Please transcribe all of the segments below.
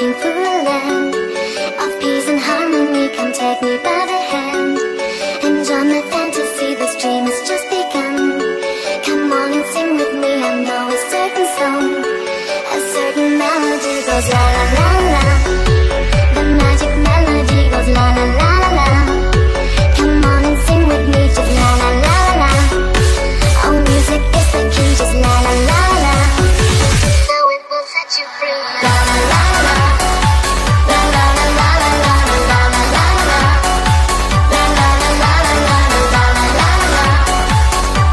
walking through a land of peace and harmony. Come take me by the hand and join my fantasy. This dream has just begun. Come on and sing with me. I know a certain song, a certain melody goes la la la la. The magic melody goes la la la la. Come on and sing with me, just la la la la. Oh, music is the key, just la la la la. So it will set you free. La la la la. La la la la la la la la la. La la la la la la la la la la.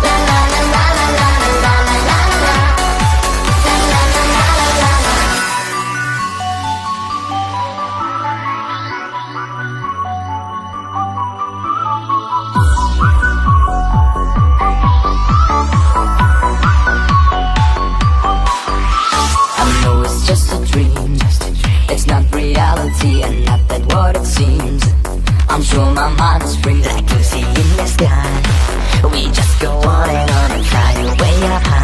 La la la la la la la la la la. La la la la la la. I know it's just a dream, it's not reality and not that what it seems. I'm sure my mind is free like Lucy in the sky. We just go on and fly way up high.